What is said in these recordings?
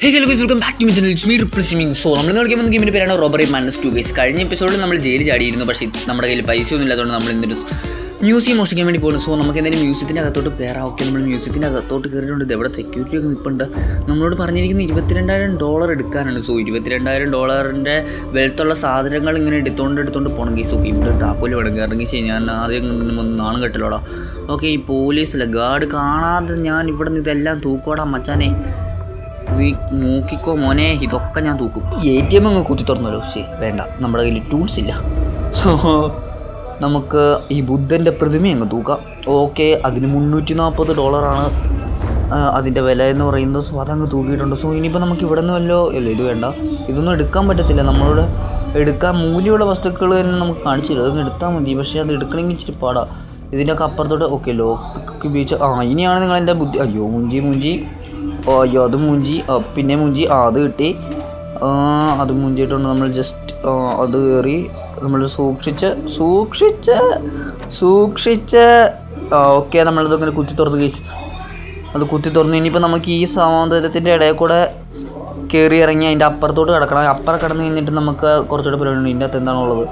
Hey hello guys, welcome back to my channel. It's me reprising. So നമ്മൾ കളിക്കാൻ ഗെയിമിൻ്റെ പേരാണ് റോബറി മാഡ്നസ് 2 ഗൈസ്. കഴിഞ്ഞ എപ്പിസോഡിൽ നമ്മൾ ജയിലിൽ ചാടിയിരുന്നു, പക്ഷേ നമ്മുടെ കയ്യിൽ പൈസ ഒന്നും ഇല്ലാത്തതുകൊണ്ട് നമ്മൾ ഇന്നൊരു മ്യൂസിയം മോഷിക്കാൻ വേണ്ടി പോകുന്നു. സോ നമുക്ക് എന്തെങ്കിലും മ്യൂസിയത്തിൻ്റെ അകത്തോട്ട് കയറാം. ഓക്കെ, നമ്മൾ മ്യൂസിയത്തിൻ്റെ അകത്തോട്ട് കയറിയിട്ടുണ്ട്. ഇതെവിടെ സെക്യൂരിറ്റി ഒക്കെ നിൽപ്പുണ്ട്. നമ്മളോട് പറഞ്ഞിരിക്കുന്നത് $22,000 എടുക്കാനാണ്. സോ $22,000 വെൽത്തുള്ള സാധനങ്ങൾ ഇങ്ങനെ എടുത്തോണ്ട് പോകണം ഗൈസ്. ഓക്കെ, ഇവിടെ ഒരു താക്കോല് വേണം. ഇറങ്ങി ഞാൻ ആദ്യം നാണം കെട്ടലോടാ. ഓക്കെ, ഈ പോലീസല്ല ഗാർഡ് കാണാതെ ഞാൻ ഇവിടെ നിന്ന് ഇതെല്ലാം തൂക്കോടാ മച്ചാനെ. നീ നോക്കിക്കോ മോനെ, ഇതൊക്കെ ഞാൻ തൂക്കും. ATM അങ്ങ് കുത്തി തുറന്നല്ലോ. ശരി വേണ്ട, നമ്മുടെ കയ്യിൽ ടൂൾസ് ഇല്ല. സോ നമുക്ക് ഈ ബുദ്ധൻ്റെ പ്രതിമ അങ്ങ് തൂക്കാം. ഓക്കെ, അതിന് $340 അതിൻ്റെ വില എന്ന് പറയുന്നത്. സോ അതങ്ങ് തൂക്കിയിട്ടുണ്ട്. സോ ഇനിയിപ്പോൾ നമുക്ക് ഇവിടെ നിന്ന് വല്ലോ അല്ല, ഇത് വേണ്ട, ഇതൊന്നും എടുക്കാൻ പറ്റത്തില്ല. നമ്മളോട് എടുക്കാൻ മൂല്യമുള്ള വസ്തുക്കൾ തന്നെ നമുക്ക് കാണിച്ചു തരും. അതൊന്നും എടുത്താൽ മതി, പക്ഷേ അത് എടുക്കണമെങ്കിൽ ഇച്ചിരി പാടാ. ഇതിൻ്റെയൊക്കെ അപ്പുറത്തോട്ട് ഓക്കെ ലോക്ക് ഉപയോഗിച്ച് ഇനിയാണ് നിങ്ങളെൻ്റെ ബുദ്ധി. അയ്യോ മുഞ്ചി അയ്യോ അത് മൂഞ്ചി, പിന്നെ മൂഞ്ചി, അത് കിട്ടി. അത് മൂഞ്ചിയിട്ടുണ്ട്. നമ്മൾ ജസ്റ്റ് അത് കയറി നമ്മൾ സൂക്ഷിച്ച് ഓക്കെ, നമ്മളതിങ്ങനെ കുത്തി തുറന്ന് കേസ്. അത് കുത്തി തുറന്ന് ഇനിയിപ്പോൾ നമുക്ക് ഈ സമുദ്രത്തിൻ്റെ ഇടയിൽ കൂടെ കയറി ഇറങ്ങി അതിൻ്റെ അപ്പുറത്തോട്ട് കിടക്കണം. അപ്പുറം കിടന്ന് കഴിഞ്ഞിട്ട് നമുക്ക് കുറച്ചുകൂടെ പരിപാടിയുണ്ട്. ഇതിൻ്റെ അകത്ത് എന്താണുള്ളത്?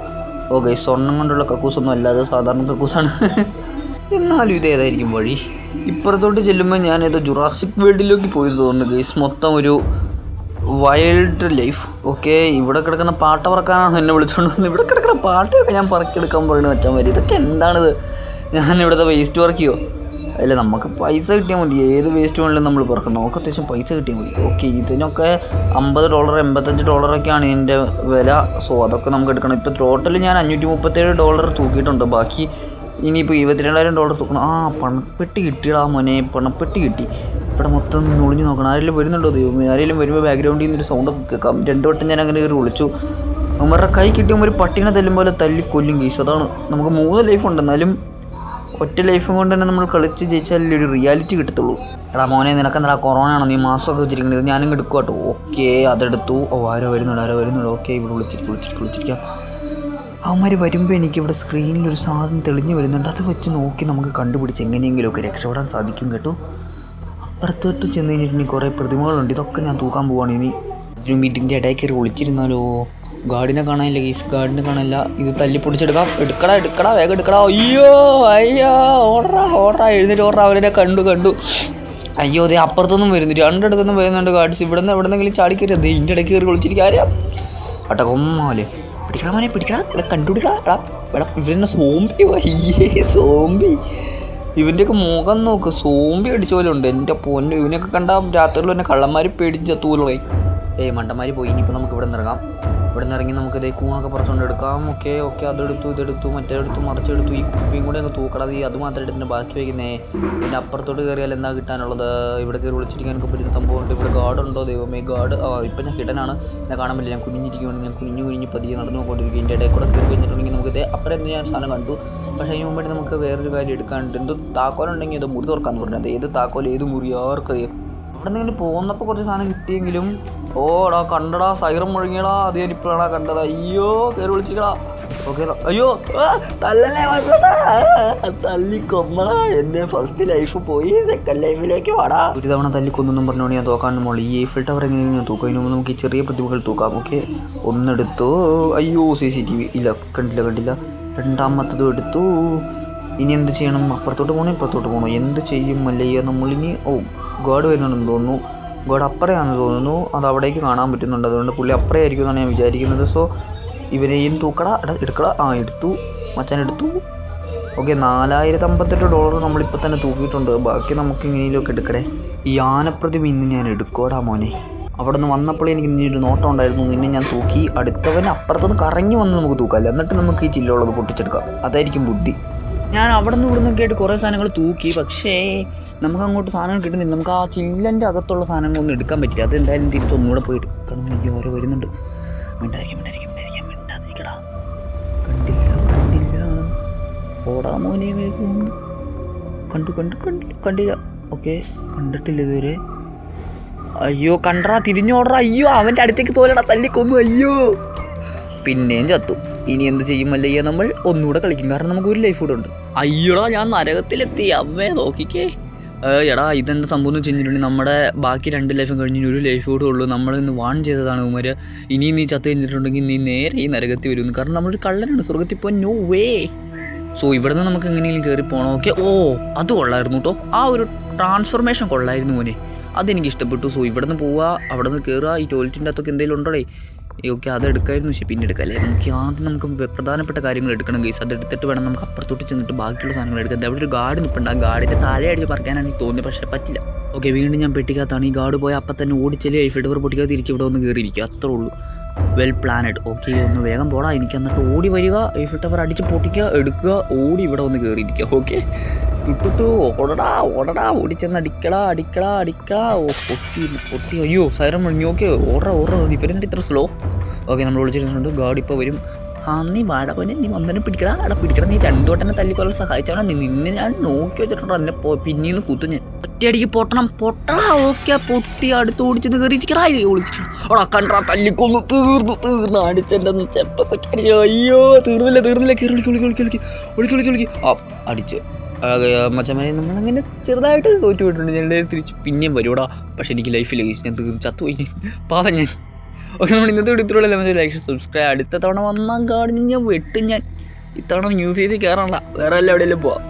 ഓക്കെ, സ്വർണ്ണം കൊണ്ടുള്ള കക്കൂസൊന്നും അല്ല, അത് സാധാരണ കക്കൂസാണ്. എന്നാലും ഇത് ഏതായിരിക്കും വഴി? ഇപ്പുറത്തോട്ട് ചെല്ലുമ്പോൾ ഞാനേതോ ജുറാസിക് വേൾഡിലേക്ക് പോയി തോന്നുന്നു ഗൈസ്. മൊത്തം ഒരു വൈൽഡ് ലൈഫ്. ഓക്കെ, ഇവിടെ കിടക്കുന്ന പാട്ട പറക്കാനാണ് എന്നെ വിളിച്ചുകൊണ്ട് വന്നത്. ഇവിടെ കിടക്കുന്ന പാട്ടയൊക്കെ ഞാൻ പറക്കിയെടുക്കാൻ പറയുന്നത് വെച്ചാൽ മതി. ഇതൊക്കെ എന്താണിത്? ഞാൻ ഇവിടുത്തെ വേസ്റ്റ് പറക്കിയോ? അല്ല, നമുക്ക് പൈസ കിട്ടിയാൽ മതി. ഏത് വേസ്റ്റ് വേണമെങ്കിലും നമ്മൾ പറക്കണം. നമുക്ക് അത്യാവശ്യം പൈസ കിട്ടിയാൽ മതി. ഓക്കെ, ഇതിനൊക്കെ $50 $85 ഇതിൻ്റെ വില. സോ അതൊക്കെ നമുക്ക് എടുക്കണം. ഇപ്പോൾ ടോട്ടൽ ഞാൻ $537 തൂക്കിയിട്ടുണ്ട്. ബാക്കി ഇനിയിപ്പോൾ $22,000 തൂക്കണം. പണപ്പെട്ടി കിട്ടിയടാ മോനെ, പണപ്പെട്ടി കിട്ടി. ഇവിടെ മൊത്തം ഒളിഞ്ഞു നോക്കണം. ആരെങ്കിലും വരുന്നുണ്ടോ ദൈവമേ? ആരെങ്കിലും വരുമ്പോൾ ബാക്ക്ഗ്രൗണ്ടിൽ നിന്നൊരു സൗണ്ടൊക്കെ കേൾക്കാം. 2 വട്ടം ഞാൻ അങ്ങനെ കയറി വിളിച്ചു. അവന്മാരുടെ കൈ കിട്ടിയുമ്പോൾ ഒരു പട്ടിനെ തല്ലും പോലെ തല്ലി കൊല്ലും കേസ്. അതാണ്. നമുക്ക് 3 ലൈഫ് ഉണ്ട്, എന്നാലും ഒറ്റ ലൈഫും കൊണ്ട് തന്നെ നമ്മൾ കളിച്ച് ജയിച്ചാലേ ഒരു റിയാലിറ്റി കിട്ടത്തുള്ളൂ. എടാ മോനെ, നിനക്കെന്താ കൊറോണ ആണോ? നീ മാസ്ക് ഒക്കെ വെച്ചിരിക്കുന്നത്. ഞാനും എടുക്കുക കേട്ടോ. ഓക്കെ, അതെടുത്തു. ആരോ വരുന്നുണ്ട്. ഓക്കെ, ഇവിടെ വിളിച്ചിരിക്കാം. അവന്മാർ വരുമ്പോൾ എനിക്കിവിടെ സ്ക്രീനിലൊരു സാധനം തെളിഞ്ഞു വരുന്നുണ്ട്. അത് വെച്ച് നോക്കി നമുക്ക് കണ്ടുപിടിച്ച് എങ്ങനെയെങ്കിലുമൊക്കെ രക്ഷപ്പെടാൻ സാധിക്കും കേട്ടോ. അപ്പുറത്തോട്ട് ചെന്ന് കഴിഞ്ഞിട്ടുണ്ടെങ്കിൽ കുറേ പ്രതിമകളുണ്ട്. ഇതൊക്കെ ഞാൻ തൂക്കാൻ പോവുകയാണ്. ഇനി ഇതിനും വീട്ടിൻ്റെ ഇടയിൽ കയറി ഒളിച്ചിരുന്നാലോ? ഗാർഡിനെ കാണാനില്ല ഗീസ്, ഗാർഡിനെ കാണില്ല. ഇത് തല്ലിപ്പൊടിച്ചെടുക്കാം. എടുക്കടാ വേഗം എടുക്കടാ. അയ്യോ ഓടാ എഴുന്നേറ്റ് ഓടാ. അവരെ കണ്ടു. അയ്യോ, അതേ അപ്പുറത്തൊന്നും വരുന്നു, 2 ഇടത്തൊന്നും വരുന്നുണ്ട് ഗാർഡ്സ്. എവിടെന്നെങ്കിലും ചാടിക്കയറി അതേ ഇതിൻ്റെ ഇടയ്ക്ക് കയറി ഒളിച്ചിരിക്കുക. ആരാ അട്ടാ കൊമ്മാലെ? പിടിക്കടാ മോനെ, പിടിക്കടാ. ഇവിടെ കണ്ടുപിടിക്കടാ. ഇവരെന്നെ സോംബി. ഇവൻ്റെയൊക്കെ മുഖം നോക്ക്, സോംബി അടിച്ച പോലെ ഉണ്ട്. എൻ്റെ പൊന്നു, ഇവനൊക്കെ കണ്ടാൽ രാത്രിയിൽ തന്നെ കള്ളന്മാർ പേടിച്ച് തൂലേ. മണ്ടന്മാർ പോയി. ഇനിയിപ്പോൾ നമുക്ക് ഇവിടെ നിന്ന് ഇറങ്ങാം. ഇവിടെ നിന്ന് ഇറങ്ങി നമുക്ക് ഇതേ കൂണൊക്കെ പറിച്ചുകൊണ്ട് എടുക്കാം. ഓക്കെ, അതെടുത്തു, ഇതെടുത്തു, മറ്റേടുത്തു, മറിച്ചെടുത്തു. ഈ കുപ്പിയും കൂടെ അങ്ങ് തൂക്കടാതെ. അത് മാത്രം എടുത്തിട്ട് ബാക്കി വയ്ക്കുന്നേ. പിന്നെ അപ്പുറത്തോട്ട് കയറിയാൽ എന്താ കിട്ടാനുള്ളത്? ഇവിടെ കയറി വിളിച്ചിരിക്കാനൊക്കെ പറ്റുന്ന സംഭവമുണ്ട്. ഇവിടെ ഗാർഡുണ്ടോ ദൈവമേ? ഗാർഡ് ഇപ്പം ഞാൻ ഹിഡനാണ്, എന്നെ കാണാൻ പറ്റില്ല. ഞാൻ കുനിഞ്ഞിരിക്കുകയാണ്. ഞാൻ കുനിഞ്ഞ് പതിയെ നടന്നു പോയിക്കൊണ്ടിരിക്കും. ഇതിൻ്റെ ഇടയിൽ കൂടെ കയറി കഴിഞ്ഞിട്ടുണ്ടെങ്കിൽ നമുക്ക് ഇതേ അപ്പുറം ഞാൻ സാധനം കണ്ടു. പക്ഷേ അതിന് മുമ്പായിട്ട് നമുക്ക് വേറൊരു കാര്യം എടുക്കാനുണ്ട്. എന്തോ താക്കോലുണ്ടെങ്കിൽ അത് മുറി തുറക്കാമെന്ന് പറഞ്ഞത്. ഏത് താക്കോൽ ഏത് മുറി ആർക്കറിയാം. ഇവിടെ നിന്ന് പോകുന്നപ്പോൾ കുറച്ച് സാധനം കിട്ടിയെങ്കിലും കണ്ടടാ, സൈറം മുഴങ്ങിയടാ. അത് ഞാൻ ഇപ്പോഴാണ് കണ്ടത്. അയ്യോ, കയറി വിളിച്ചിക്കടാ. ഓക്കെ, അയ്യോ തല്ലല്ലേ വാസോട്ടാ, തല്ലിക്കൊന്നടാ. എൻ്റെ ഫസ്റ്റ് ലൈഫ് പോയി, സെക്കൻഡ് ലൈഫിലേക്ക് വാടാ. ഒരു തവണ തല്ലിക്കൊന്നും പറഞ്ഞോണ്ട് ഞാൻ തൂക്കാൻ മോളി. ഈ eiffel ടവർ എങ്ങനെയാണ് ഞാൻ തൂക്കാം? അതിന് മുമ്പ് നമുക്ക് ഈ ചെറിയ പ്രതിമകൾ തൂക്കാം. ഓക്കെ, ഒന്നെടുത്തു. അയ്യോ, CCTV ഇല്ല, കണ്ടില്ല. രണ്ടാമത്തതും എടുത്തു. ഇനി എന്ത് ചെയ്യണം? അപ്പുറത്തോട്ട് പോകണോ? എന്ത് ചെയ്യും മല്ലയ്യ നമ്മളിനി? ഗാർഡ് വരുന്നുണ്ടെന്ന് തോന്നുന്നു. ഗാർഡ് അപ്പറയാണെന്ന് തോന്നുന്നു. അത് അവിടേക്ക് കാണാൻ പറ്റുന്നുണ്ട്. അതുകൊണ്ട് പുള്ളി അപ്പറയായിരിക്കും എന്നാണ് ഞാൻ വിചാരിക്കുന്നത്. സോ ഇവരെയും തൂക്കടാ. എടുക്കടാ. എടുത്തു, മച്ചാൻ എടുത്തു. ഓക്കെ, $4,058 നമ്മളിപ്പോൾ തന്നെ തൂക്കിയിട്ടുണ്ട്. ബാക്കി നമുക്ക് ഇങ്ങനെയൊക്കെ എടുക്കടേ. ഈ ആനപ്രതിമ ഇന്ന് ഞാൻ എടുക്കോടാ മോനെ. അവിടെ നിന്ന് വന്നപ്പോഴേ എനിക്ക് നിന്നൊരു നോട്ടം ഉണ്ടായിരുന്നു. നിന്നെ ഞാൻ തൂക്കി. അടുത്തവൻ അപ്പുറത്തുനിന്ന് കറങ്ങി വന്ന് നമുക്ക് തൂക്കാം. എന്നിട്ട് നമുക്ക് ഈ ചില്ലുള്ളത് പൊട്ടിച്ചെടുക്കാം. അതായിരിക്കും ബുദ്ധി. ഞാൻ അവിടെ നിന്ന് ഇവിടെ നിന്നൊക്കെ ആയിട്ട് കുറേ സാധനങ്ങൾ തൂക്കി. പക്ഷേ നമുക്ക് അങ്ങോട്ട് സാധനങ്ങൾ കിട്ടുന്നില്ല. നമുക്ക് ആ ചില്ലൻ്റെ അകത്തുള്ള സാധനങ്ങളൊന്നും എടുക്കാൻ പറ്റില്ല. അത് എന്തായാലും തിരിച്ചൊന്നുകൂടെ പോയി എടുക്കണം. ഓരോ വരുന്നുണ്ട്. മിണ്ടാതിരിക്കടാ. കണ്ടില്ല. ഓടാ മോനെ വേഗം. കണ്ടില്ല. ഓക്കെ, കണ്ടിട്ടില്ല ഇതുവരെ. അയ്യോ, കണ്ടടാ, തിരിഞ്ഞോടറാ. അയ്യോ, അവൻ്റെ അടുത്തേക്ക് തോലടാ, തല്ലിക്കൊന്നു. അയ്യോ, പിന്നെയും ചത്തു. ഇനി എന്ത് ചെയ്യുമല്ലയ്യ? നമ്മൾ ഒന്നുകൂടെ കളിക്കും. കാരണം നമുക്ക് ഒരു ലൈഫ് കൂടെ ഉണ്ട്. അയ്യോടാ, ഞാൻ നരകത്തിലെത്തി. അമ്മേ നോക്കിക്കേ. എടാ ഇതെന്താ സംഭവം എന്ന് വെച്ചിട്ടുണ്ടെങ്കിൽ നമ്മുടെ ബാക്കി 2 ലൈഫും കഴിഞ്ഞ് 1 ലൈഫ് കൂടെ ഉള്ളൂ. നമ്മളിന്ന് വാൺ ചെയ്തതാണ് ഉമ്മര്, ഇനി നീ ചത്ത് കഴിഞ്ഞിട്ടുണ്ടെങ്കിൽ നീ നേരെ ഈ നരകത്തിൽ വരുന്നു. കാരണം നമ്മളൊരു കള്ളനാണ്, സ്വർഗത്തിൽ പോകാൻ നോ വേ. സോ ഇവിടെ നിന്ന് നമുക്ക് എങ്ങനെയെങ്കിലും കയറി പോകണം. ഓക്കെ, ഓ അത് കൊള്ളായിരുന്നു കേട്ടോ, ആ ഒരു ട്രാൻസ്ഫോർമേഷൻ കൊള്ളായിരുന്നു മോനെ, അതെനിക്ക് ഇഷ്ടപ്പെട്ടു. സോ ഇവിടെ നിന്ന് പോവുക, അവിടെ നിന്ന് കയറുക, ഈ ടോയ്ലറ്റിൻ്റെ അകത്തൊക്കെ എന്തെങ്കിലും ഉണ്ടോടേ. ഓക്കെ അത് എടുക്കായിരുന്നു, പക്ഷേ പിന്നെ എടുക്കാം അല്ലേ. നമുക്ക് പ്രധാനപ്പെട്ട കാര്യങ്ങൾ എടുക്കണം ഗൈസ്, അതെടുത്തിട്ട് വേണം നമുക്ക് അപ്പുറത്തോട്ട് ചെന്നിട്ട് ബാക്കിയുള്ള സാധനങ്ങൾ എടുക്കാം. അവിടെ ഒരു ഗാർഡ് നിൽപ്പുണ്ട്, ആ ഗാർഡിൻ്റെ താഴെ അടിച്ച് പറിക്കാനാണ് എനിക്ക് തോന്നിയത്, പക്ഷേ പറ്റില്ല. ഓക്കെ വീണ്ടും ഞാൻ പെട്ടിക്കകത്താണ്, ഈ ഗാർഡ് പോയി അപ്പം തന്നെ ഓടിച്ചല്ലേ ഐഫിൽ ടവർ പൊട്ടിക്കാതെ തിരിച്ച് ഇവിടെ ഒന്ന് കയറിയിരിക്കുക, അത്രേ ഉള്ളൂ. Well planned. ഓക്കെ ഒന്ന് വേഗം പോടാ, എനിക്ക് എന്നിട്ട് ഓടി വരിക, ഐഫിൽ ടവർ അടിച്ച് പൊട്ടിക്കുക, എടുക്കുക, ഓടി ഇവിടെ ഒന്ന് കയറിയിരിക്കുക. ഓക്കെ ഇട്ടിട്ടു ഓടടാ ഓടടാ, ഓടിച്ചെന്ന് അടിക്കടാ. ഓ പൊട്ടി അയ്യോ സൈറൻ മുഴിഞ്ഞു. ഓക്കെ ഓടറ ഇവരെന്താ ഇത്ര സ്ലോ. ഓക്കെ നമ്മൾ വിളിച്ചിട്ടുണ്ട്, ഗാർഡ് ഇപ്പോൾ വരും. നീ വാടകനെ നീ വന്നനെ പിടിക്കടാ, നീ 2 വട്ടനെ തല്ലിക്കൊല്ലാൻ സഹായിച്ചാണ്, നിന്നെ ഞാൻ നോക്കി വെച്ചിട്ടുണ്ടോ, എന്നെ പിന്നീന്ന് കുത്തു ഞാൻ ഒറ്റയടിക്ക് പൊട്ടടാ. ഓക്കെ പൊട്ടി അടുത്ത് ഓടിച്ചെന്ന് കയറിയിരിക്കടാ, ഒളിച്ചിട്ടാ അവിടെ കണ്ടാ തല്ലിക്കൊന്നു തീർന്നു അടിച്ചെൻ്റെ ചെപ്പൊക്കെ അയ്യോ തീർന്നില്ല ഒളിക്കി അടിച്ച് മച്ചമാരെ നമ്മളങ്ങനെ ചെറുതായിട്ട് തോറ്റു പോയിട്ടുണ്ട്. ഞാൻ തിരിച്ച് പിന്നെയും വരുവാടാ, പക്ഷെ എനിക്ക് ലൈഫിൽ ഞാൻ ചത്തുപോയി പാവം ഞാൻ. ഓക്കെ നമ്മൾ ഇന്നത്തെ വീഡിയോ ഇത്രയുള്ള ലൈക്ക് സബ്സ്ക്രൈബ്. അടുത്ത തവണ വന്നാൽ കാണും ഞാൻ വെട്ടും ഞാൻ. ഇത്തവണ മ്യൂസിയത്തിൽ കയറണ്ട, വേറെ എല്ലാം എവിടെയെങ്കിലും പോവാം.